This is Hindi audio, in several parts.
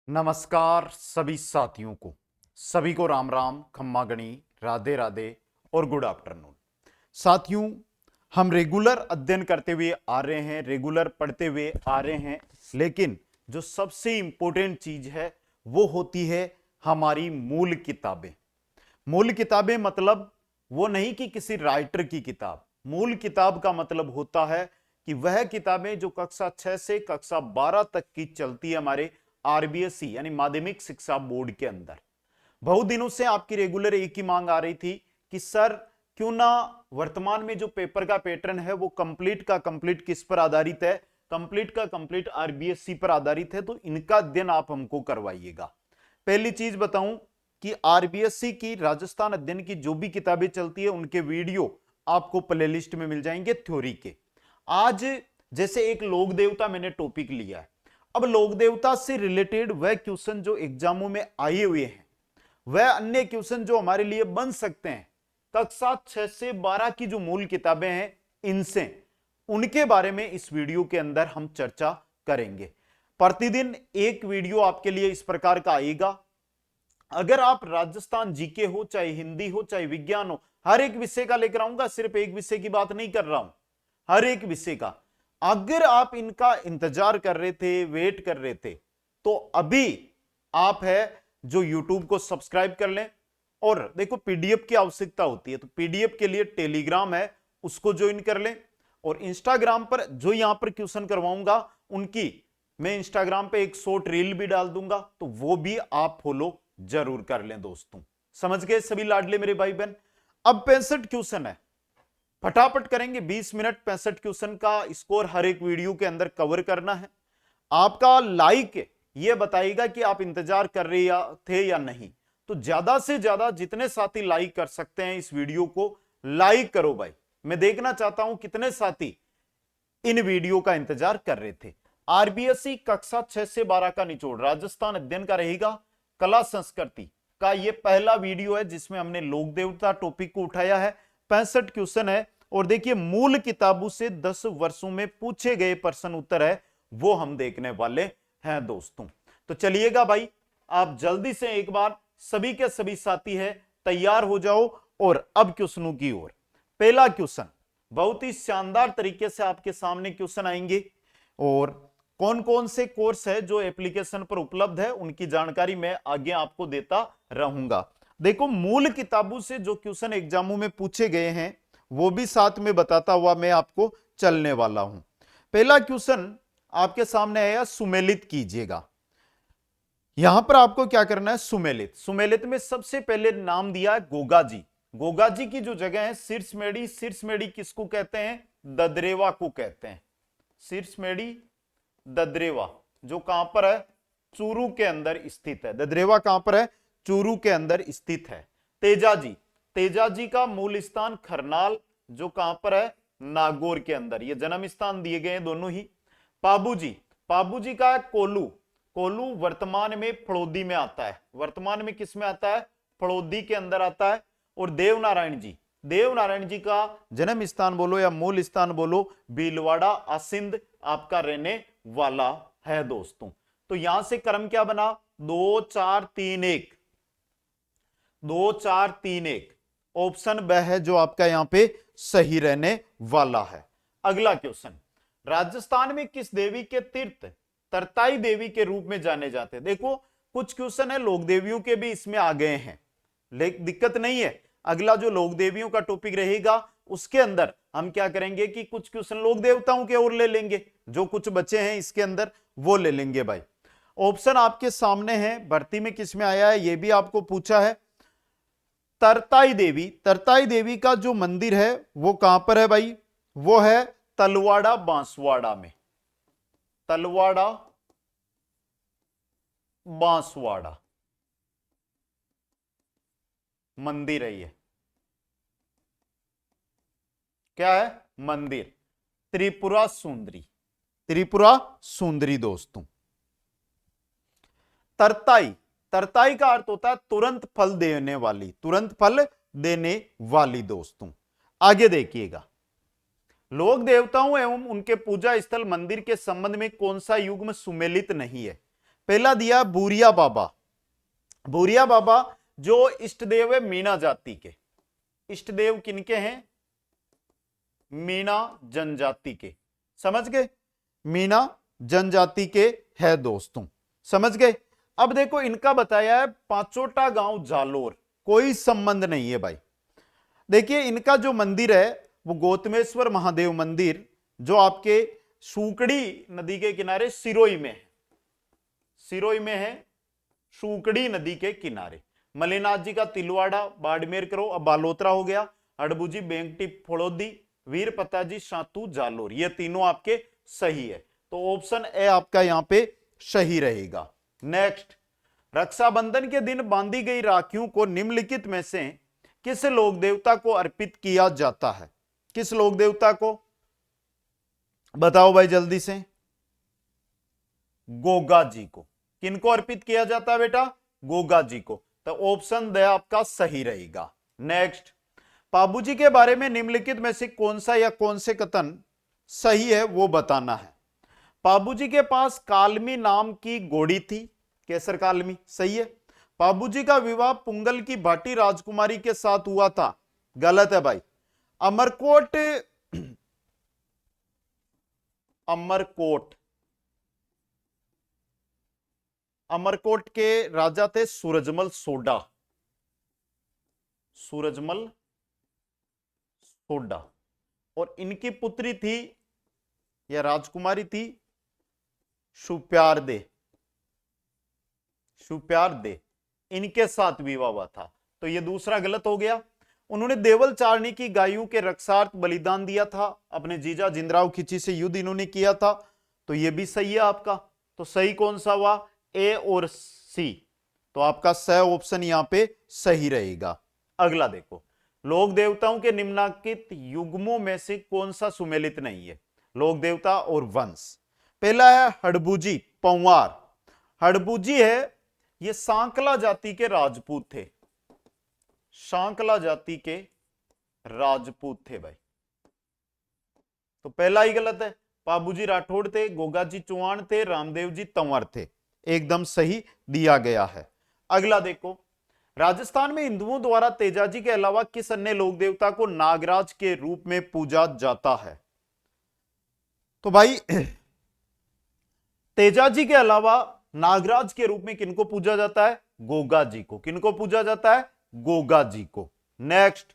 नमस्कार सभी साथियों को, सभी को राम राम, खम्मा गणी, राधे राधे और गुड आफ्टरनून। साथियों, हम रेगुलर अध्ययन करते हुए आ रहे हैं, रेगुलर पढ़ते हुए आ रहे हैं, लेकिन जो सबसे इंपॉर्टेंट चीज है वो होती है हमारी मूल किताबें। मूल किताबें मतलब वो नहीं कि किसी राइटर की किताब। मूल किताब का मतलब होता है कि वह किताबें जो कक्षा 6 से कक्षा 12 तक की चलती है हमारे आरबीएसई यानी माध्यमिक शिक्षा बोर्ड के अंदर। बहुत दिनों से आपकी रेगुलर एक ही मांग आ रही थी कि सर क्यों ना वर्तमान में जो पेपर का पैटर्न है वो कंप्लीट का कंप्लीट किस पर आधारित है, कंप्लीट का कंप्लीट आरबीएसई पर आधारित है, तो इनका अध्ययन आप हमको करवाइएगा। पहली चीज बताऊं कि आरबीएसई की राजस्थान अध्ययन की जो भी किताबें चलती है उनके वीडियो आपको प्लेलिस्ट में मिल जाएंगे थ्योरी के। आज जैसे एक लोक देवता मैंने टॉपिक लिया है, अब लोक देवता से रिलेटेड वह क्वेश्चन जो एग्जामों में आए हुए हैं, वह अन्य क्वेश्चन जो हमारे लिए बन सकते हैं कक्षा 6 से 12 की जो मूल किताबें हैं इनसे, उनके बारे में इस वीडियो के अंदर हम चर्चा करेंगे। प्रतिदिन एक वीडियो आपके लिए इस प्रकार का आएगा। अगर आप राजस्थान जीके हो, चाहे हिंदी हो, चाहे विज्ञान हो, हर एक विषय का लेकर आऊंगा, सिर्फ एक विषय की बात नहीं कर रहा हूं, हर एक विषय का। अगर आप इनका इंतजार कर रहे थे, वेट कर रहे थे, तो अभी आप है जो YouTube को सब्सक्राइब कर लें। और देखो पीडीएफ की आवश्यकता होती है, तो पीडीएफ के लिए टेलीग्राम है, उसको ज्वाइन कर लें। और इंस्टाग्राम पर जो यहां पर क्वेश्चन करवाऊंगा उनकी मैं इंस्टाग्राम पे एक शॉर्ट रील भी डाल दूंगा, तो वो भी आप फॉलो जरूर कर लें दोस्तों। समझ गए सभी लाडले मेरे भाई बहन। अब 65 क्वेश्चन है, फटाफट करेंगे, 20 मिनट 65 क्वेश्चन का स्कोर हर एक वीडियो के अंदर कवर करना है। आपका लाइक ये बताएगा कि आप इंतजार कर रहे थे या नहीं। तो ज्यादा से ज्यादा जितने साथी लाइक कर सकते हैं इस वीडियो को लाइक करो भाई। मैं देखना चाहता हूं कितने साथी इन वीडियो का इंतजार कर रहे थे। आरबीएसई कक्षा 6 से 12 का निचोड़ राजस्थान अध्ययन का रहेगा। कला संस्कृति का यह पहला वीडियो है जिसमें हमने लोक देवता टॉपिक को उठाया है। 65 क्वेश्चन है और देखिए मूल किताबों से 10 वर्षों में पूछे गए प्रश्न उत्तर है वो हम देखने वाले हैं दोस्तों। तो चलिएगा भाई, आप जल्दी से एक बार सभी के सभी साथी है तैयार हो जाओ और अब क्वेश्चनों की ओर। पहला क्वेश्चन बहुत ही शानदार तरीके से आपके सामने क्वेश्चन आएंगे और कौन कौन से कोर्स है जो एप्लीकेशन पर उपलब्ध है उनकी जानकारी मैं आगे आपको देता रहूंगा। देखो मूल किताबों से जो क्वेश्चन एग्जामों में पूछे गए हैं वो भी साथ में बताता हुआ मैं आपको चलने वाला हूं। पहला क्वेश्चन आपके सामने आया, सुमेलित कीजिएगा। यहां पर आपको क्या करना है, सुमेलित। सुमेलित में सबसे पहले नाम दिया है गोगा जी। गोगा जी की जो जगह है सिरसमेड़ी, सिरसमेड़ी किसको कहते हैं, ददरेवा को कहते हैं। सिरसमेड़ी ददरेवा जो कहां पर है, चूरू के अंदर स्थित है। ददरेवा कहां पर है, चूरू के अंदर स्थित है। तेजाजी, तेजाजी का मूल स्थान खरनाल जो कहां पर है, नागौर के अंदर। ये जन्म स्थान दिए गए हैं दोनों ही। पाबूजी, पाबूजी का कोलू, कोलू वर्तमान में फड़ौदी में आता है। वर्तमान में किस में आता है, फड़ौदी के अंदर आता है। और देवनारायण जी, देवनारायण जी का जन्म स्थान बोलो या मूल स्थान बोलो, भीलवाड़ा आसिंद आपका रहने वाला है दोस्तों। तो यहां से क्रम क्या बना, 2 4 3 1, 2 4 3 1। ऑप्शन ब है जो आपका यहां पे सही रहने वाला है। अगला क्वेश्चन, राजस्थान में किस देवी के तीर्थ तरताई देवी के रूप में जाने जाते हैं। देखो कुछ क्वेश्चन है लोक देवियों के भी इसमें आ गए हैं, लेकिन दिक्कत नहीं है। अगला जो लोक देवियों का टॉपिक रहेगा उसके अंदर हम क्या करेंगे कि कुछ क्वेश्चन लोक देवताओं के और ले लेंगे, जो कुछ बचे हैं इसके अंदर वो ले लेंगे भाई। ऑप्शन आपके सामने है, भर्ती में किस में आया है ये भी आपको पूछा है। तरताई देवी, तरताई देवी का जो मंदिर है वो कहां पर है भाई, वो है तलवाड़ा बांसवाड़ा में। तलवाड़ा बांसवाड़ा मंदिर है ये, क्या है, मंदिर। त्रिपुरा सुंदरी, त्रिपुरा सुंदरी दोस्तों। तरताई, तरताई का अर्थ होता है तुरंत फल देने वाली, तुरंत फल देने वाली दोस्तों। आगे देखिएगा, लोक देवताओं एवं उनके पूजा स्थल मंदिर के संबंध में कौन सा युग्म सुमेलित नहीं है। पहला दिया बूरिया बाबा। बूरिया बाबा जो इष्ट देव है मीणा जाति के, इष्ट देव किनके हैं? मीणा जनजाति के, समझ गए? मीणा जनजाति के है दोस्तों, समझ गए? अब देखो इनका बताया है पांचोटा गांव जालोर, कोई संबंध नहीं है भाई। देखिए इनका जो मंदिर है वो गौतमेश्वर महादेव मंदिर, जो आपके सूकड़ी नदी के किनारे सिरोई में है, सिरोई में है, सूकड़ी नदी के किनारे। मल्लिनाथ जी का तिलवाड़ा बाड़मेर करो, अब बालोतरा हो गया, अड़बूजी बेंगटी फड़ोदी, वीर पताजी शातू जालोर, ये तीनों आपके सही है, तो ऑप्शन ए आपका यहां पे सही रहेगा। नेक्स्ट, रक्षाबंधन के दिन बांधी गई राखियों को निम्नलिखित में से किस लोक देवता को अर्पित किया जाता है? किस लोक देवता को बताओ भाई जल्दी से? गोगा जी को। किनको अर्पित किया जाता है बेटा? गोगा जी को, तो ऑप्शन द आपका सही रहेगा। नेक्स्ट, पाबूजी के बारे में निम्नलिखित में से कौन सा या कौन से कथन सही है वो बताना है। पाबूजी के पास कालमी नाम की घोड़ी थी, केसर कालमी, सही है। पाबूजी का विवाह पुंगल की भाटी राजकुमारी के साथ हुआ था, गलत है भाई। अमरकोट, अमरकोट, अमरकोट के राजा थे सूरजमल सोडा, सूरजमल सोडा, और इनकी पुत्री थी या राजकुमारी थी शुप्यार दे, शुप्यार दे, इनके साथ विवाह हुआ था, तो ये दूसरा गलत हो गया। उन्होंने देवल चारणी की गायों के रक्षार्थ बलिदान दिया था, अपने जीजा जिंदराव खिची से युद्ध इन्होंने किया था, तो ये भी सही है आपका। तो सही कौन सा हुआ? ए और सी, तो आपका स ऑप्शन यहां पे सही रहेगा। अगला देखो, लोक देवताओं के निम्नलिखित युग्मों में से कौन सा सुमेलित नहीं है? लोक देवता और वंश, पहला है हड़बूजी पंवार। हड़बूजी है, ये सांकला जाति के राजपूत थे, सांकला जाति के राजपूत थे भाई, तो पहला ही गलत है। पाबूजी राठौड़ थे, गोगाजी चौहान थे, रामदेव जी तंवर थे, एकदम सही दिया गया है। अगला देखो, राजस्थान में हिंदुओं द्वारा तेजाजी के अलावा किस अन्य लोक देवता को नागराज के रूप में पूजा जाता है? तो भाई तेजाजी के अलावा नागराज के रूप में किनको पूजा जाता है? गोगा जी को। किनको पूजा जाता है? गोगा जी को। नेक्स्ट,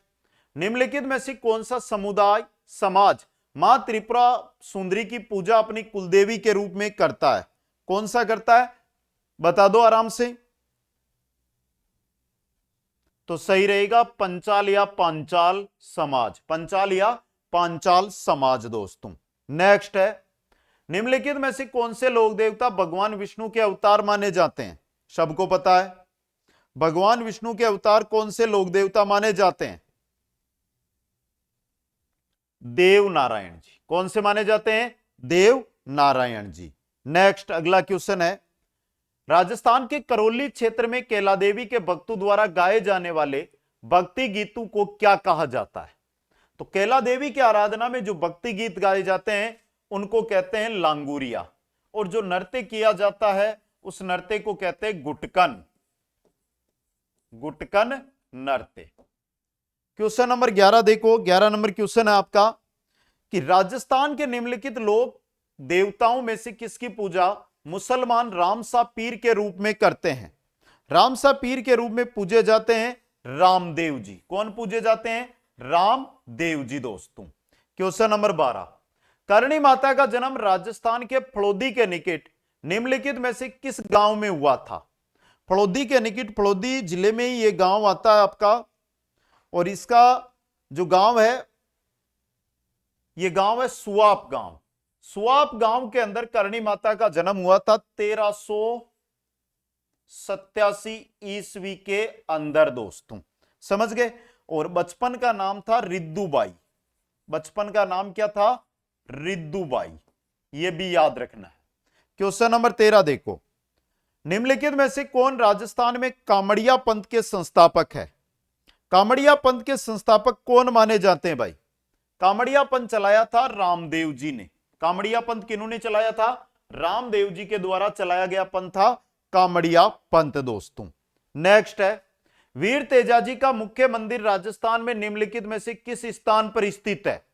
निम्नलिखित में से कौन सा समुदाय समाज मां त्रिपुरा सुंदरी की पूजा अपनी कुलदेवी के रूप में करता है? कौन सा करता है बता दो आराम से। तो सही रहेगा पंचाल या पांचाल समाज, पंचाल या पांचाल समाज दोस्तों। नेक्स्ट है, निम्नलिखित में से कौन से लोक देवता भगवान विष्णु के अवतार माने जाते हैं? सबको पता है भगवान विष्णु के अवतार कौन से लोक देवता माने जाते हैं? देव नारायण जी। कौन से माने जाते हैं? देव नारायण जी। नेक्स्ट, अगला क्वेश्चन है, राजस्थान के करौली क्षेत्र में कैला देवी के भक्तों द्वारा गाए जाने वाले भक्ति गीतों को क्या कहा जाता है? तो कैला देवी की आराधना में जो भक्ति गीत गाए जाते हैं उनको कहते हैं लांगुरिया, और जो नृत्य किया जाता है उस नृत्य को कहते हैं गुटकन, गुटकन नृत्य। क्वेश्चन नंबर 11 देखो, 11 नंबर क्वेश्चन है आपका कि राजस्थान के निम्नलिखित लोक देवताओं में से किसकी पूजा मुसलमान रामसा पीर के रूप में करते हैं? रामसा पीर के रूप में पूजे जाते हैं रामदेव जी। कौन पूजे जाते हैं? रामदेव जी दोस्तों। क्वेश्चन नंबर 12, करणी माता का जन्म राजस्थान के फड़ौदी के निकट निम्नलिखित में से किस गांव में हुआ था? फड़ौदी के निकट, फड़ौदी जिले में ही यह गांव आता है आपका, और इसका जो गांव है यह गांव है सुआप गांव। सुआप गांव के अंदर करणी माता का जन्म हुआ था 1387 ईस्वी के अंदर दोस्तों, समझ गए। और बचपन का नाम था रिद्दूबाई, बचपन का नाम क्या था? रिद्दूबाई, यह भी याद रखना है। क्वेश्चन नंबर 13 देखो, निम्नलिखित में से कौन राजस्थान में कामड़िया पंथ के संस्थापक है? कामड़िया पंथ के संस्थापक कौन माने जाते हैं भाई? कामड़िया पंथ चलाया था रामदेव जी ने। कामड़िया पंथ किन्होंने चलाया था? रामदेव जी के द्वारा चलाया गया पंथ था कामड़िया पंथ दोस्तों। नेक्स्ट है, वीर तेजाजी का मुख्य मंदिर राजस्थान में निम्नलिखित में से किस स्थान पर स्थित है?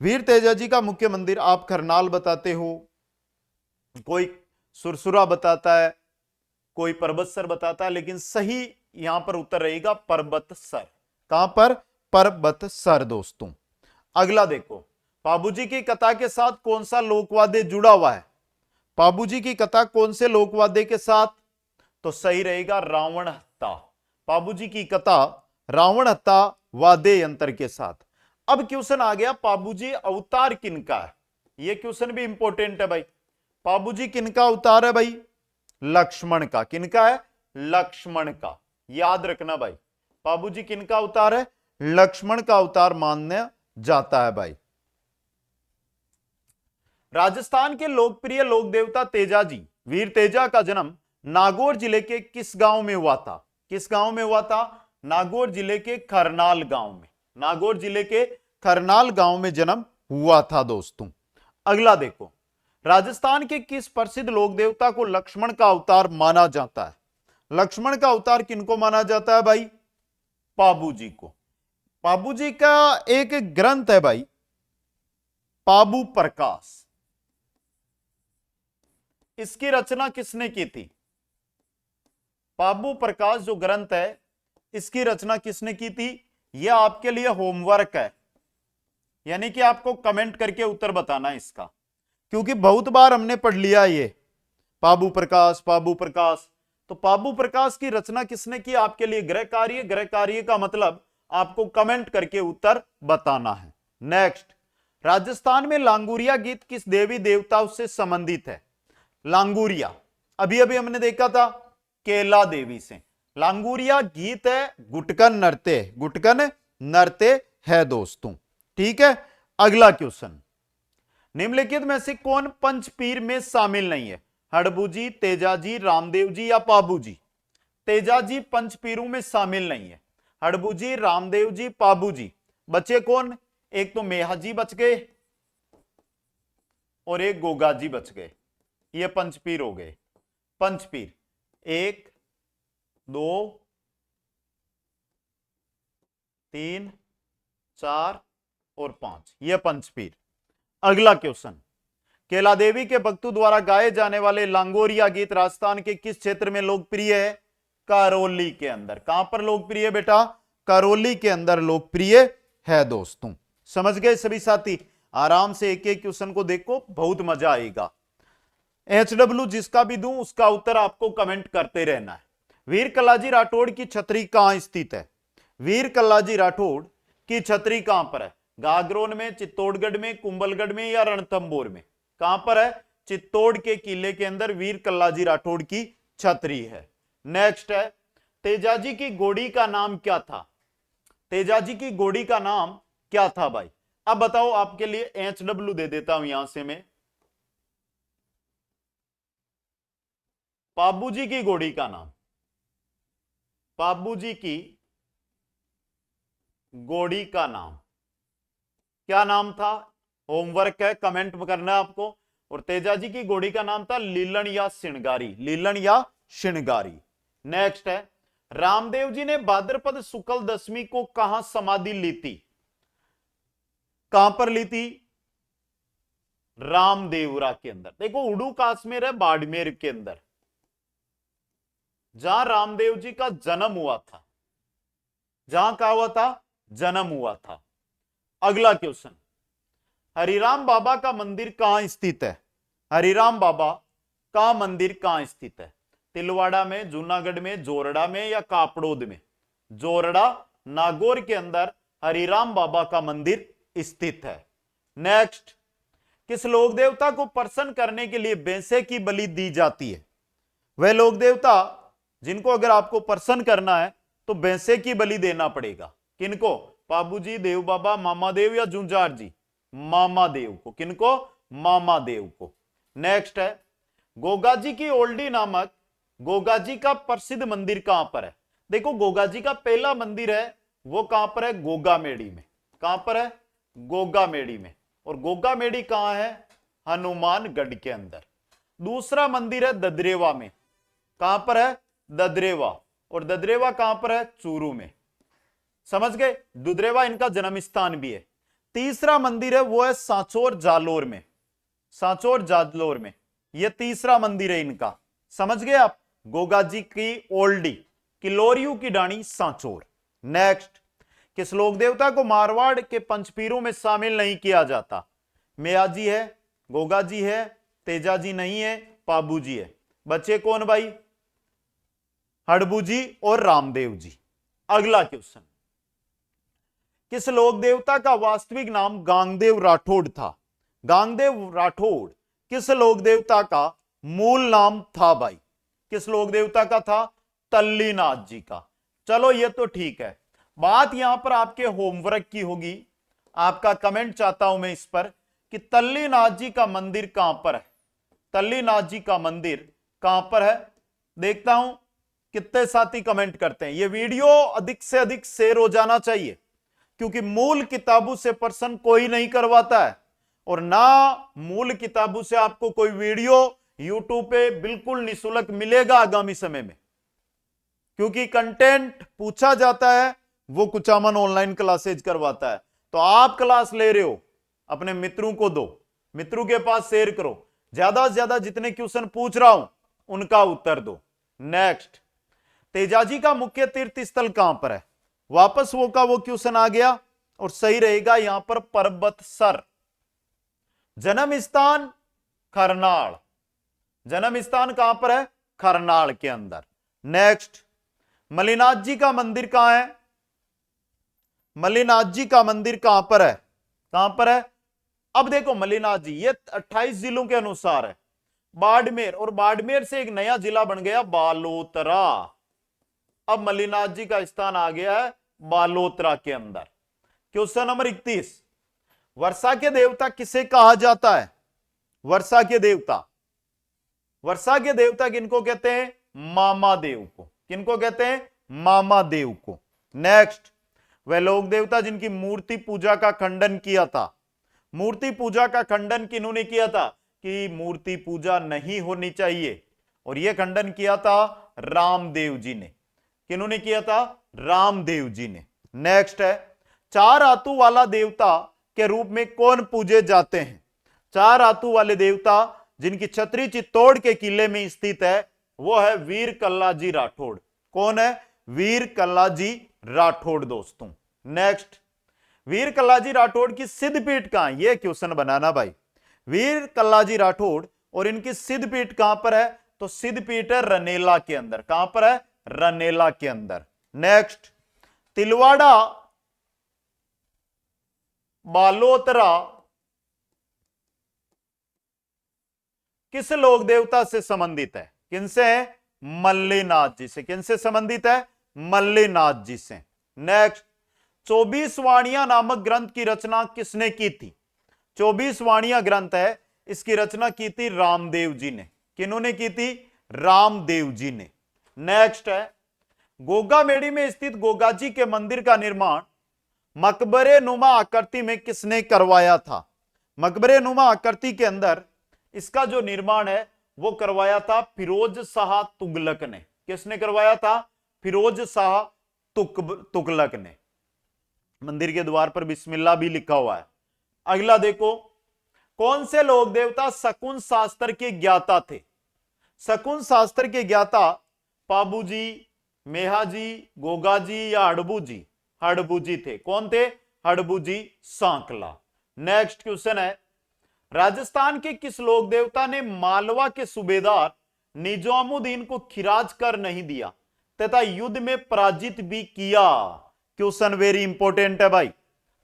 वीर तेजाजी का मुख्य मंदिर आप करनाल बताते हो, कोई सुरसुरा बताता है, कोई पर्वतसर बताता है, लेकिन सही यहां पर उत्तर रहेगा पर्वतसर। कहां पर? पर्वतसर दोस्तों। अगला देखो, पाबूजी की कथा के साथ कौन सा लोकवाद्य जुड़ा हुआ है? पाबूजी की कथा कौन से लोकवाद्य के साथ? तो सही रहेगा रावण हत्ता। पाबूजी की कथा रावण हत्ता वाद्य यंत्र के साथ। अब क्वेश्चन आ गया, पाबूजी अवतार किनका है? यह क्वेश्चन भी इंपॉर्टेंट है भाई। पाबूजी किनका अवतार है भाई? लक्ष्मण का। किनका है? लक्ष्मण का। याद रखना भाई, पाबूजी किनका अवतार है? लक्ष्मण का अवतार माना जाता है भाई। राजस्थान के लोकप्रिय लोक देवता तेजाजी वीर तेजा का जन्म नागौर जिले के किस गांव में हुआ था? किस गांव में हुआ था? नागौर जिले के करनाल गांव में। नागौर जिले के करनाल गांव में जन्म हुआ था दोस्तों। अगला देखो, राजस्थान के किस प्रसिद्ध लोक देवता को लक्ष्मण का अवतार माना जाता है? लक्ष्मण का अवतार किनको माना जाता है भाई? पाबूजी को। पाबूजी का एक ग्रंथ है भाई, पाबू प्रकाश। इसकी रचना किसने की थी? पाबू प्रकाश जो ग्रंथ है, इसकी रचना किसने की थी? यह आपके लिए होमवर्क है, यानी कि आपको कमेंट करके उत्तर बताना है इसका, क्योंकि बहुत बार हमने पढ़ लिया ये पाबू प्रकाश, पाबू प्रकाश। तो पाबू प्रकाश की रचना किसने की? आपके लिए गृह कार्य। गृह कार्य का मतलब आपको कमेंट करके उत्तर बताना है। नेक्स्ट, राजस्थान में लांगुरिया गीत किस देवी देवता से संबंधित है? लांगुरिया अभी अभी हमने देखा था केला देवी से। लांगुरिया गीत है गुटकन नृत्य, गुटकन नृत्य है दोस्तों। ठीक है, अगला क्वेश्चन, निम्नलिखित में से कौन पंचपीर में शामिल नहीं है? हड़बूजी, तेजाजी, रामदेव जी या पाबूजी? तेजाजी पंचपीरों में शामिल नहीं है। हड़बूजी, रामदेव जी, पाबूजी। बचे कौन? एक तो मेहाजी बच गए और एक गोगाजी बच गए। ये पंचपीर हो गए। पंचपीर 1 2 3 4 और 5, यह पंचपीर। अगला क्वेश्चन, केला देवी के भक्तों द्वारा गाए जाने वाले लांगोरिया गीत राजस्थान के किस क्षेत्र में लोकप्रिय है? करौली के अंदर। कहां पर लोकप्रिय बेटा? करौली के अंदर लोकप्रिय है दोस्तों। समझ गए सभी साथी? आराम से एक एक क्वेश्चन को देखो, बहुत मजा आएगा। HW जिसका भी दूं उसका उत्तर आपको कमेंट करते रहना है। वीर कल्लाजी राठौड़ की छतरी कहां स्थित है? वीर कल्लाजी राठौड़ की छतरी कहां पर है? गागरोन में, चित्तौड़गढ़ में, कुंभलगढ़ में या रणथंभौर में? कहां पर है? चित्तौड़ के किले के अंदर वीर कल्लाजी राठौड़ की छतरी है। नेक्स्ट है, तेजाजी की घोड़ी का नाम क्या था? तेजाजी की घोड़ी का नाम क्या था भाई? अब बताओ, आपके लिए HW दे देता हूं यहां से मैं। पाबूजी की घोड़ी का नाम, पाबूजी की घोड़ी का नाम क्या नाम था? होमवर्क है, कमेंट करना है आपको। और तेजाजी की घोड़ी का नाम था लीलन या श्रृंगारी। लीलन या श्रृंगारी। नेक्स्ट है, रामदेव जी ने भाद्रपद शुक्ल दशमी को कहां समाधि ली थी? कहां पर ली थी? रामदेवरा के अंदर। देखो, उड़ू काश्मीर है बाड़मेर के अंदर, जहां रामदेव जी का जन्म हुआ था। जहां का हुआ था? जन्म हुआ था। अगला क्वेश्चन, हरिराम बाबा का मंदिर कहां स्थित है? हरिराम बाबा का मंदिर कहां स्थित है? तिलवाड़ा में, जूनागढ़ में, जोरड़ा में या कापड़ोद में? जोरड़ा, नागौर के अंदर हरिराम बाबा का मंदिर स्थित है। नेक्स्ट, किस लोक देवता को प्रसन्न करने के लिए भैंसे की बलि दी जाती है? वह लोक देवता जिनको अगर आपको प्रसन्न करना है तो भैंसे की बलि देना पड़ेगा। किनको? पाबूजी, देव बाबा, मामा देव या जुंजार जी? मामा देव को। किनको? मामा देव को। नेक्स्ट है, गोगाजी की ओल्डी नामक गोगाजी का प्रसिद्ध मंदिर कहां पर है? देखो, गोगाजी का पहला मंदिर है वो कहां पर है? गोगामेड़ी में। कहां पर है? गोगामेड़ी में। और गोगामेड़ी कहां है? हनुमानगढ़ के अंदर। दूसरा मंदिर है ददरेवा में। कहां पर है? ददरेवा। और ददरेवा कहां पर है? चूरू में। समझ गए? दुधरेवा इनका जन्म स्थान भी है। तीसरा मंदिर है वो है सांचौर जालोर में। सांचौर जालोर में यह तीसरा मंदिर है इनका। समझ गए आप? गोगा जी की ओल्डी, किलोरियू की डाणी, सांचौर। नेक्स्ट, किस लोक देवता को मारवाड़ के पंचपीरों में शामिल नहीं किया जाता? मेयाजी है, गोगा जी है, तेजा जी नहीं है, पाबू जी है। बच्चे कौन भाई? हड़बू जी और रामदेव जी। अगला क्वेश्चन, किस लोक देवता का वास्तविक नाम गांगदेव राठौड़ था? गांगदेव राठौड़ किस लोक देवता का मूल नाम था भाई? किस लोक देवता का था? तल्लीनाथ जी का। चलो ये तो ठीक है। बात यहां पर आपके होमवर्क की होगी, आपका कमेंट चाहता हूं मैं इस पर कि तल्लीनाथ जी का मंदिर कहां पर है? तल्लीनाथ जी का मंदिर कहां पर है? देखता हूं कितने साथी कमेंट करते हैं। यह वीडियो अधिक से अधिक शेयर हो जाना चाहिए, क्योंकि मूल किताबों से प्रश्न कोई नहीं करवाता है, और ना मूल किताबों से आपको कोई वीडियो यूट्यूब पे बिल्कुल निःशुल्क मिलेगा आगामी समय में, क्योंकि कंटेंट पूछा जाता है वो कुचामन ऑनलाइन क्लासेज करवाता है। तो आप क्लास ले रहे हो, अपने मित्रों को दो, मित्रों के पास शेयर करो, ज्यादा से ज्यादा जितने क्वेश्चन पूछ रहा हूं उनका उत्तर दो। नेक्स्ट, तेजाजी का मुख्य तीर्थ स्थल कहां पर है? वापस वो का वो क्वेश्चन आ गया, और सही रहेगा यहां पर पर्वतसर। जन्म स्थान खरनाल। जन्म स्थान कहां पर है? खरनाल के अंदर। नेक्स्ट, मल्लिनाथ जी का मंदिर कहां है? मल्लिनाथ जी का मंदिर कहां पर है? कहां पर है? अब देखो मल्लिनाथ जी ये 28 जिलों के अनुसार है। बाड़मेर, और बाड़मेर से एक नया जिला बन गया बालोतरा। अब मल्लिनाथ जी का स्थान आ गया है बालोतरा के अंदर। क्वेश्चन नंबर 31, वर्षा के देवता किसे कहा जाता है? वर्षा के देवता, वर्षा के देवता किनको कहते हैं? मामा देव को। किनको कहते हैं? मामा देव को। नेक्स्ट, वह लोक देवता जिनकी मूर्ति पूजा का खंडन किया था। मूर्ति पूजा का खंडन किन्होंने किया था? कि मूर्ति पूजा नहीं होनी चाहिए, और यह खंडन किया था रामदेव जी ने। किन्होंने किया था? रामदेव जी ने। नेक्स्ट है, चार हाथों वाला देवता के रूप में कौन पूजे जाते हैं? चार हाथों वाले देवता जिनकी छतरी चित्तौड़ के किले में स्थित है वो है वीर कल्लाजी राठौड़। कौन है? वीर कल्लाजी राठौड़ दोस्तों। नेक्स्ट, वीर कल्लाजी राठौड़ की सिद्धपीठ कहां है? यह क्वेश्चन बनाना भाई। वीर कल्लाजी राठौड़ और इनकी सिद्धपीठ कहां पर है? तो सिद्धपीठ है रनेला के अंदर। कहां पर है? रनेला के अंदर। नेक्स्ट, तिलवाड़ा बालोतरा किस लोक देवता से संबंधित है? किनसे है? मल्लिनाथ जी से। किनसे संबंधित है? मल्लिनाथ जी से। नेक्स्ट, 24 वाणियां नामक ग्रंथ की रचना किसने की थी? 24 वाणियां ग्रंथ है, इसकी रचना की थी रामदेव जी ने। किन्होंने की थी? रामदेव जी ने। नेक्स्ट है, गोगामेड़ी में स्थित गोगा जी के मंदिर का निर्माण मकबरे नुमा आकृति में किसने करवाया था? मकबरे नुमा आकृति के अंदर इसका जो निर्माण है वो करवाया था फिरोज शाह तुगलक ने। किसने करवाया था? फिरोज शाह तुगलक ने। मंदिर के द्वार पर बिस्मिल्लाह भी लिखा हुआ है। अगला देखो, कौन से लोक देवता शकुन शास्त्र के ज्ञाता थे? शकुन शास्त्र के ज्ञाता पाबू जी, मेहा जी, गोगा जी या हड़बू जी? हड़बू जी थे। कौन थे? हड़बू जी सांकला। नेक्स्ट क्वेश्चन है, राजस्थान के किस लोक देवता ने मालवा के सूबेदार निजामुद्दीन को खिराज कर नहीं दिया तथा युद्ध में पराजित भी किया? क्वेश्चन वेरी इंपॉर्टेंट है भाई।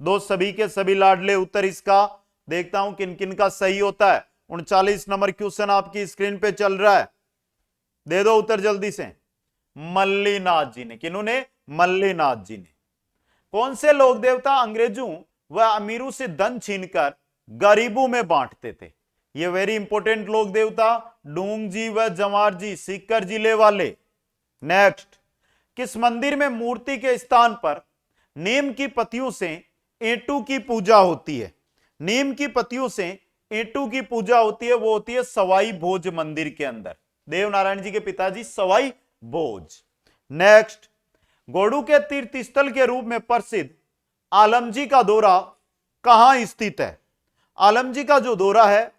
दो सभी के सभी लाडले उत्तर इसका देखता हूं किन किन का सही होता है। 39 नंबर क्वेश्चन आपकी स्क्रीन पे चल रहा है, दे दो उत्तर जल्दी से। मल्लिनाथ जी ने। किन्होंने? मल्लिनाथ जी ने। कौन से लोक देवता अंग्रेजों व अमीरों से धन छीनकर गरीबों में बांटते थे? ये वेरी इंपॉर्टेंट लोक देवता डूंग जी व जवार जी, सीकर जिले वाले। नेक्स्ट, किस मंदिर में मूर्ति के स्थान पर नीम की पत्तियों से ईंटों की पूजा होती है? नीम की पत्तियों से ईंटों की पूजा होती है, वो होती है सवाई भोज मंदिर के अंदर। देवनारायण जी के पिताजी सवाई भोज। नेक्स्ट, गोडू के तीर्थ स्थल के रूप में प्रसिद्ध आलमजी का दौरा कहां स्थित है? आलमजी का जो दौरा है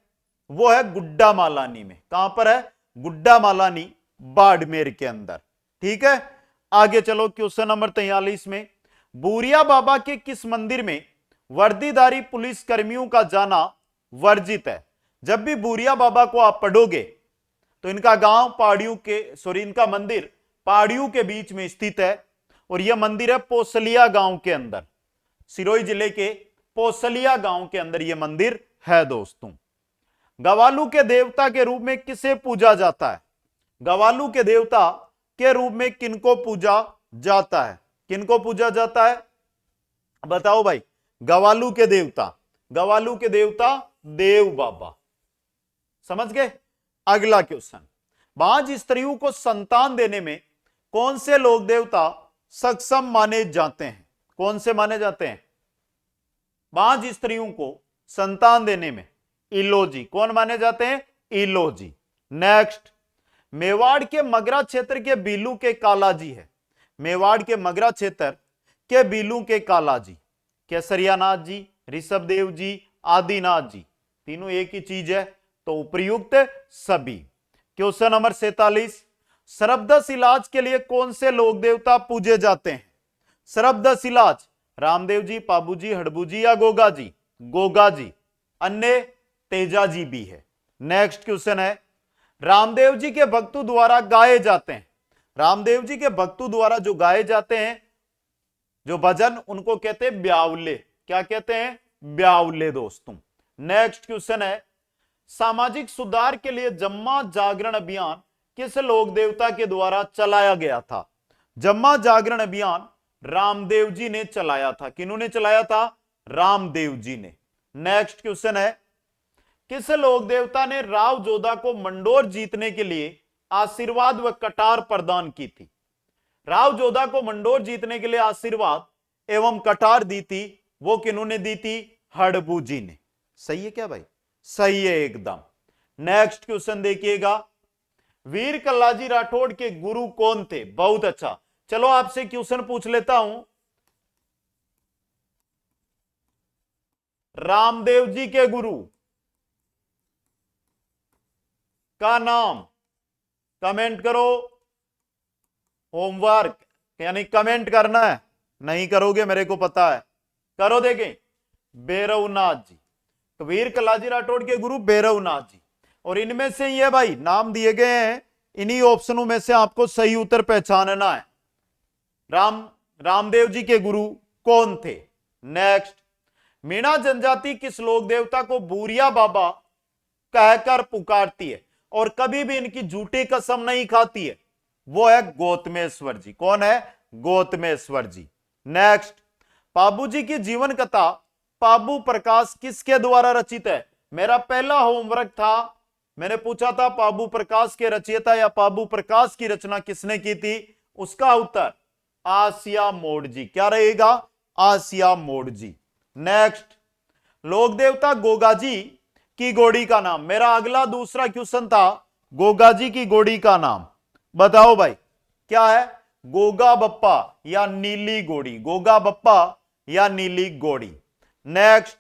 वो है गुड्डा मालानी में। कहां पर है? गुड्डा मालानी, बाड़मेर के अंदर। ठीक है, आगे चलो क्वेश्चन नंबर 43 में, बूरिया बाबा के किस मंदिर में वर्दीधारी पुलिस कर्मियों का जाना वर्जित है? जब भी बूरिया बाबा को आप पढ़ोगे तो इनका गांव पहाड़ियों के इनका मंदिर पहाड़ियों के बीच में स्थित है और यह मंदिर है पोसलिया गांव के अंदर, सिरोही जिले के पोसलिया गांव के अंदर यह मंदिर है दोस्तों। गवालू के देवता के रूप में किसे पूजा जाता है? गवालू के देवता के रूप में किनको पूजा जाता है? किनको पूजा जाता है बताओ भाई? गवालू के देवता, गवालू के देवता देव बाबा। समझ गए? अगला क्वेश्चन, बांझ स्त्रियों को संतान देने में कौन से लोक देवता सक्षम माने जाते हैं? कौन से माने जाते हैं बांझ स्त्रियों को संतान देने में? इलोजी। कौन माने जाते हैं? इलोजी। नेक्स्ट, मेवाड़ के मगरा क्षेत्र के बीलू के कालाजी है। मेवाड़ के मगरा क्षेत्र के बीलू के कालाजी केसरियानाथ जी, ऋषभदेव जी, आदिनाथ जी, तीनों एक ही चीज है तो उपयुक्त सभी। क्वेश्चन नंबर 47, सर्पदंश इलाज के लिए कौन से लोक देवता पूजे जाते हैं? सर्पदंश इलाज रामदेव जी, पाबू जी, हड़बू जी या गोगा जी? गोगा जी। अन्य तेजा जी भी है। नेक्स्ट क्वेश्चन है, रामदेव जी के भक्तों द्वारा गाए जाते हैं, रामदेव जी के भक्तों द्वारा जो गाए जाते हैं जो भजन, उनको कहते हैं ब्यावले। क्या कहते हैं? ब्यावले दोस्तों। नेक्स्ट क्वेश्चन है, सामाजिक सुधार के लिए जम्मा जागरण अभियान किस लोक देवता के द्वारा चलाया गया था? जम्मा जागरण अभियान रामदेव जी ने चलाया था। किन्होंने चलाया था? रामदेव जी ने। नेक्स्ट क्वेश्चन है, किस लोक देवता ने राव जोधा को मंडोर जीतने के लिए आशीर्वाद व कटार प्रदान की थी? राव जोधा को मंडोर जीतने के लिए आशीर्वाद एवं कटार दी थी, वो किन्होंने दी थी? हड़बू जी ने। सही है क्या भाई? सही है एकदम। नेक्स्ट क्वेश्चन देखिएगा, वीर कल्लाजी राठौड़ के गुरु कौन थे? बहुत अच्छा, चलो आपसे क्वेश्चन पूछ लेता हूं, रामदेव जी के गुरु का नाम कमेंट करो। होमवर्क यानी कमेंट करना है, नहीं करोगे मेरे को पता है। करो देखें, भैरवनाथ जी। तो वीर कल्लाजी राठौड़ के गुरु भैरवनाथ जी। और इनमें से ये भाई नाम दिए गए हैं, इन्हीं ऑप्शनों में से आपको सही उत्तर पहचानना है। रामदेव जी के गुरु कौन थे? नेक्स्ट, मीणा जनजाति किस लोक देवता को बूरिया बाबा कहकर पुकारती है और कभी भी इनकी झूठी कसम नहीं खाती है? वो है गौतमेश्वर जी। कौन है? गौतमेश्वर जी। नेक्स्ट, पाबू जी की जीवन कथा पाबू प्रकाश किसके द्वारा रचित है? मेरा पहला होमवर्क था, मैंने पूछा था पाबू प्रकाश के रचयिता या पाबू प्रकाश की रचना किसने की थी? उसका उत्तर आसिया मोड़ जी। क्या रहेगा? आसिया मोड़ जी। नेक्स्ट, लोक देवता गोगा जी की गोड़ी का नाम। मेरा अगला दूसरा क्वेश्चन था गोगा जी की गोड़ी का नाम बताओ भाई क्या है? गोगा बप्पा या नीली गोड़ी? गोगा बप्पा या नीली गोड़ी। नेक्स्ट,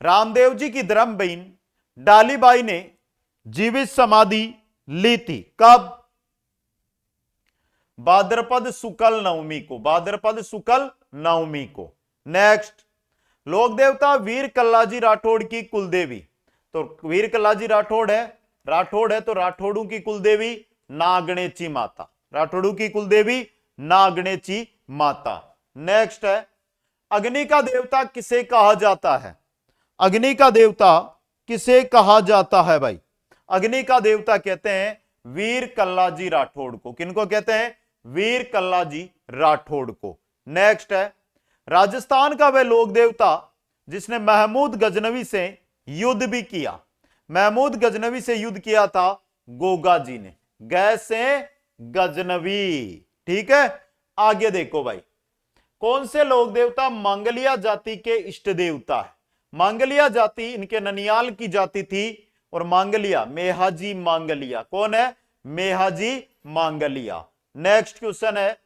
रामदेव जी की धर्म बहन डालीबाई ने जीवित समाधि ली थी कब? भाद्रपद शुक्ल नवमी को। भाद्रपद शुक्ल नवमी को। नेक्स्ट, लोक देवता वीर कल्लाजी राठौड़ की कुलदेवी। तो वीर कल्लाजी राठौड़ है तो राठौड़ों की कुलदेवी नागणेची माता। राठौड़ों की कुलदेवी नागणेची माता। नेक्स्ट है, अग्नि का देवता किसे कहा जाता है? अग्नि का देवता किसे कहा जाता है भाई? अग्नि का देवता कहते हैं वीर कल्लाजी राठौड़ को। किनको कहते हैं? वीर कल्लाजी राठौड़ को। नेक्स्ट है, राजस्थान का वह लोक देवता जिसने महमूद गजनवी से युद्ध भी किया। महमूद गजनवी से युद्ध किया था गोगा जी ने। गै से गजनवी। ठीक है, आगे देखो भाई, कौन से लोक देवता मांगलिया जाति के इष्ट देवता है? मांगलिया जाति इनके ननियाल की जाति थी और मांगलिया मेहाजी मांगलिया। कौन है? मेहाजी मांगलिया। नेक्स्ट क्वेश्चन है,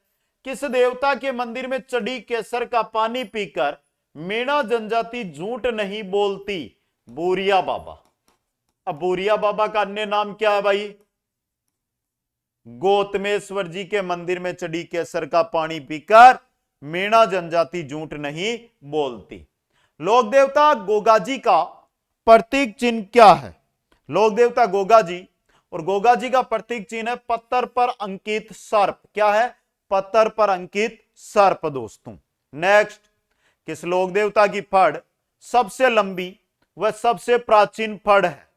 किस देवता के मंदिर में चढ़ी केसर का पानी पीकर मीणा जनजाति झूठ नहीं बोलती? बोरिया बाबा। अब बोरिया बाबा का अन्य नाम क्या है भाई? गौतमेश्वर जी के मंदिर में चढ़ी केसर का पानी पीकर मीणा जनजाति झूठ नहीं बोलती। लोक देवता गोगा जी का प्रतीक चिन्ह क्या है? लोक देवता गोगा जी, और गोगा जी का प्रतीक चिन्ह है पत्थर पर अंकित सर्प। क्या है? पत्थर पर अंकित सर्प दोस्तों। नेक्स्ट, किस लोक देवता की फड़ सबसे लंबी व सबसे प्राचीन फड़ है?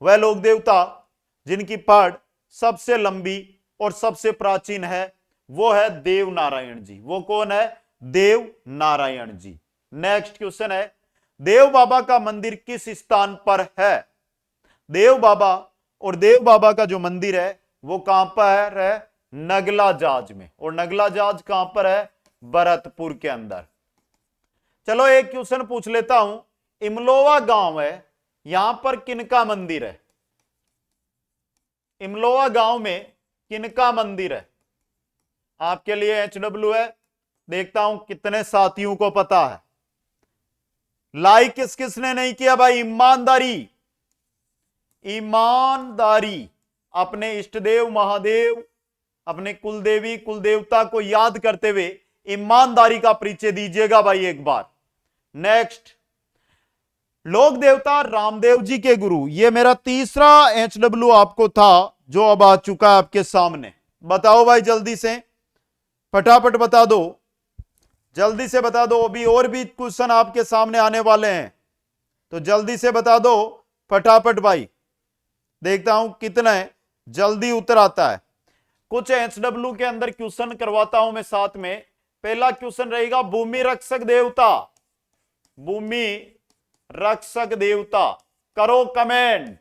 वह लोक देवता जिनकी फड़ सबसे लंबी और सबसे प्राचीन है वो है देव नारायण जी। वो कौन है? देव नारायण जी। नेक्स्ट क्वेश्चन है, देव बाबा का मंदिर किस स्थान पर है? देव बाबा और देव बाबा का जो मंदिर है वो कहां पर है? नगला जाज में। और नगला जाज कहां पर है? भरतपुर के अंदर। चलो एक क्वेश्चन पूछ लेता हूं, इमलोवा गांव है, यहां पर किनका मंदिर है? इमलोवा गांव में किनका मंदिर है? आपके लिए HW है, देखता हूं कितने साथियों को पता है। लाइक किस किसने नहीं किया भाई? ईमानदारी, ईमानदारी। अपने इष्ट देव महादेव, अपने कुलदेवी कुलदेवता को याद करते हुए ईमानदारी का परिचय दीजिएगा भाई एक बार। नेक्स्ट, लोक देवता रामदेव जी के गुरु, ये मेरा तीसरा HW आपको था जो अब आ चुका है आपके सामने। बताओ भाई जल्दी से, फटाफट बता दो, जल्दी से बता दो। अभी और भी क्वेश्चन आपके सामने आने वाले हैं तो जल्दी से बता दो फटाफट भाई। देखता हूं कितना जल्दी उत्तर आता है। कुछ HW के अंदर क्वेश्चन करवाता हूं मैं साथ में। पहला क्वेश्चन रहेगा, भूमि रक्षक देवता, भूमि रक्षक देवता, करो कमेंट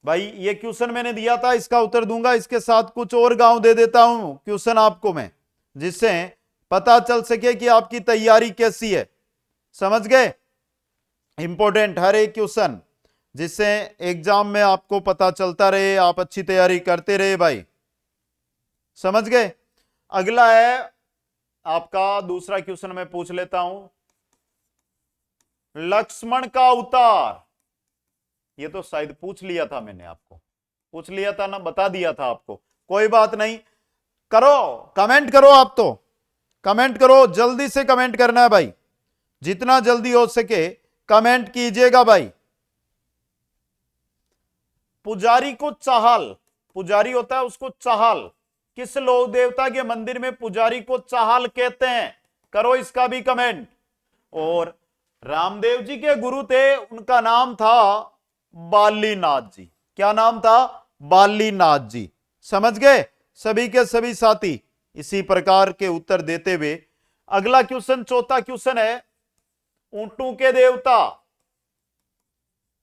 भाई। ये क्वेश्चन मैंने दिया था, इसका उत्तर दूंगा। इसके साथ कुछ और गांव दे देता हूं क्वेश्चन आपको मैं, जिससे पता चल सके कि आपकी तैयारी कैसी है। समझ गए? इंपॉर्टेंट हर एक क्वेश्चन, जिससे एग्जाम में आपको पता चलता रहे, आप अच्छी तैयारी करते रहे भाई। समझ गए? अगला है आपका दूसरा क्वेश्चन मैं पूछ लेता हूं, लक्ष्मण का अवतार। ये तो शायद पूछ लिया था मैंने, आपको पूछ लिया था ना, बता दिया था आपको। कोई बात नहीं, करो कमेंट करो। आप तो कमेंट करो, जल्दी से कमेंट करना है भाई, जितना जल्दी हो सके कमेंट कीजिएगा भाई। पुजारी को चाहल, पुजारी होता है उसको चाहल, किस लोक देवता के मंदिर में पुजारी को चाहल कहते हैं? करो इसका भी कमेंट। और रामदेव जी के गुरु थे, उनका नाम था बालीनाथ जी। क्या नाम था? बालीनाथ जी। समझ गए सभी के सभी साथी? इसी प्रकार के उत्तर देते हुए अगला क्वेश्चन, चौथा क्वेश्चन है, ऊंटों के देवता,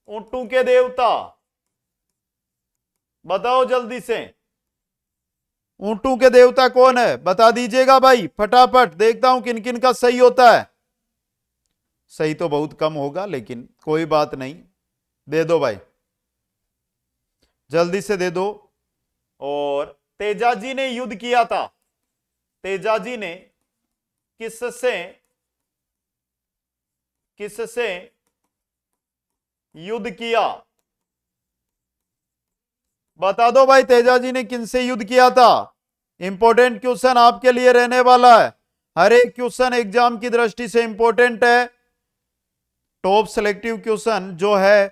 ऊंटों के देवता बताओ जल्दी से। ऊंटों के देवता कौन है? बता दीजिएगा भाई फटाफट। देखता हूं किन किन का सही होता है। सही तो बहुत कम होगा, लेकिन कोई बात नहीं, दे दो भाई, जल्दी से दे दो। और तेजाजी ने युद्ध किया था, तेजाजी ने किससे किससे युद्ध किया? बता दो भाई, तेजाजी ने किनसे युद्ध किया था? इंपॉर्टेंट क्वेश्चन आपके लिए रहने वाला है। हर एक क्वेश्चन एग्जाम की दृष्टि से इंपॉर्टेंट है। टॉप सिलेक्टिव क्वेश्चन जो है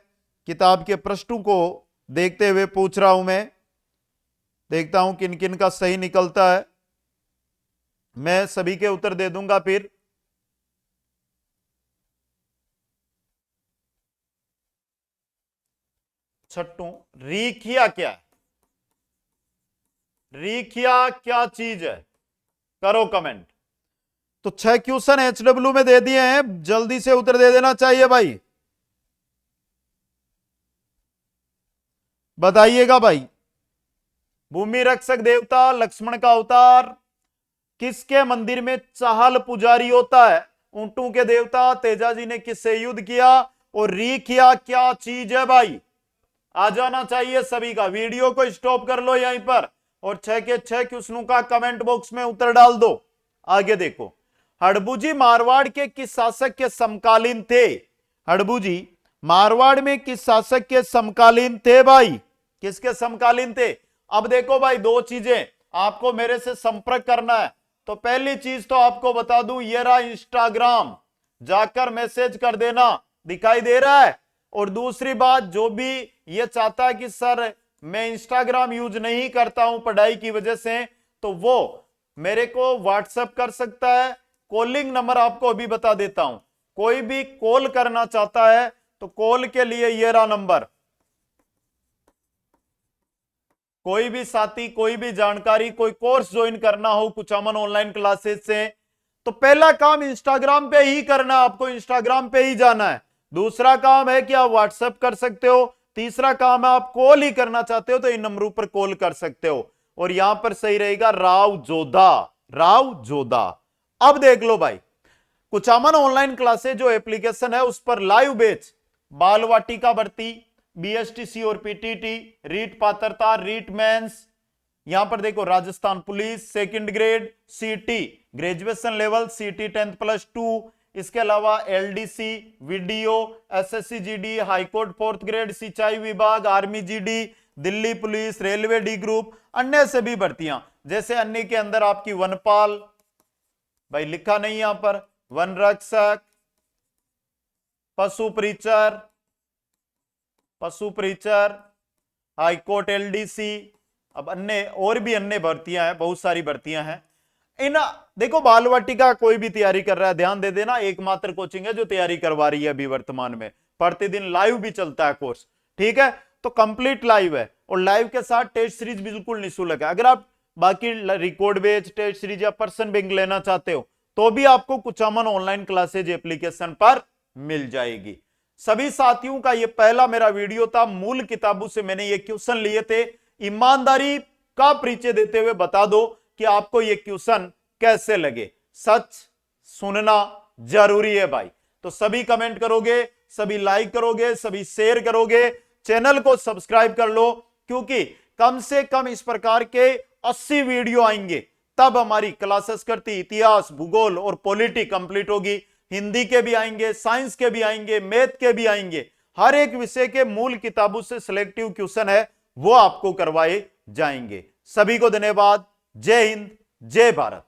किताब के प्रश्नों को देखते हुए पूछ रहा हूं मैं। देखता हूं किन किन का सही निकलता है, मैं सभी के उत्तर दे दूंगा फिर। छठू, रीखिया क्या है? रीखिया क्या चीज है? करो कमेंट। तो 6 क्वेश्चन HW में दे दिए हैं, जल्दी से उत्तर दे देना चाहिए भाई। बताइएगा भाई। भूमि रक्षक देवता, लक्ष्मण का अवतार, किसके मंदिर में चाहल पुजारी होता है? ऊंटों के देवता, तेजाजी ने किससे युद्ध किया, और रीखिया क्या चीज है भाई? आ जाना चाहिए सभी का। वीडियो को स्टॉप कर लो यहीं पर और 6 के 6 क्वेश्चनों का कमेंट बॉक्स में उत्तर डाल दो। आगे देखो, हड़बूजी मारवाड़ के किस शासक के समकालीन थे? हड़बूजी मारवाड़ में किस शासक के समकालीन थे भाई? किसके समकालीन थे? अब देखो भाई, दो चीजें आपको मेरे से संपर्क करना है। तो पहली चीज तो आपको बता दूं, ये रहा इंस्टाग्राम, जाकर मैसेज कर देना, दिखाई दे रहा है। और दूसरी बात, जो भी ये चाहता है कि सर मैं इंस्टाग्राम यूज नहीं करता हूं पढ़ाई की वजह से, तो वो मेरे को व्हाट्सएप कर सकता है। कॉलिंग नंबर आपको अभी बता देता हूं। कोई भी कॉल करना चाहता है तो कॉल के लिए ये रहा नंबर। कोई भी साथी, कोई भी जानकारी, कोई कोर्स ज्वाइन करना हो कुचामन ऑनलाइन क्लासेस से, तो पहला काम इंस्टाग्राम पे ही करना है, आपको इंस्टाग्राम पे ही जाना है। दूसरा काम है कि आप व्हाट्सएप कर सकते हो। तीसरा काम है आप कॉल ही करना चाहते हो तो इन नंबरों पर कॉल कर सकते हो। और यहां पर सही रहेगा राव जोधा, राव जोधा। अब देख लो भाई, कुचामन ऑनलाइन क्लासेस जो एप्लीकेशन है उस पर लाइव बैच, बाल वाटिका भर्ती, बीएसटीसी और पीटीटी, रीट पात्रता, रीट मेंस, यहां पर देखो राजस्थान पुलिस सेकंड ग्रेड, सीटी ग्रेजुएशन लेवल, सीटी 10+2, इसके अलावा LDC, video, SSC GD, high court 4th grade, सिंचाई विभाग, army GD, Delhi police, railway D group, अन्य सभी भर्तियां। जैसे अन्य के अंदर आपकी वनपाल, भाई लिखा नहीं यहां पर, वन रक्षक, पशु परिचर, हाईकोर्ट एलडीसी, अब अन्य और भी अन्य भर्तियां हैं, बहुत सारी भर्तियां हैं। इन देखो, बाल वाटिका कोई भी तैयारी कर रहा है ध्यान दे देना, एकमात्र कोचिंग है जो तैयारी करवा रही है अभी वर्तमान में। प्रतिदिन लाइव भी चलता है कोर्स, ठीक है? तो कंप्लीट लाइव है और लाइव के साथ टेस्ट सीरीज बिल्कुल निःशुल्क है। अगर आप बाकी रिकॉर्ड बेच, टेस्ट सीरीज या पर्सन बैंक लेना चाहते हो तो भी आपको कुचामन ऑनलाइन क्लासेज एप्लीकेशन पर मिल जाएगी। सभी साथियों का ये पहला मेरा वीडियो था। मूल किताबों से मैंने ये क्वेश्चन लिए थे। ईमानदारी का परिचय देते हुए बता दो कि आपको ये क्वेश्चन कैसे लगे। सच सुनना जरूरी है भाई। तो सभी कमेंट करोगे, सभी लाइक करोगे, सभी शेयर करोगे, चैनल को सब्सक्राइब कर लो, क्योंकि कम से कम इस प्रकार के 80 वीडियो आएंगे तब हमारी क्लासेस करती इतिहास, भूगोल और पॉलिटी कंप्लीट होगी। हिंदी के भी आएंगे, साइंस के भी आएंगे, मैथ के भी आएंगे। हर एक विषय के मूल किताबों से सिलेक्टिव क्वेश्चन है वो आपको करवाए जाएंगे। सभी को धन्यवाद। जय हिंद, जय भारत।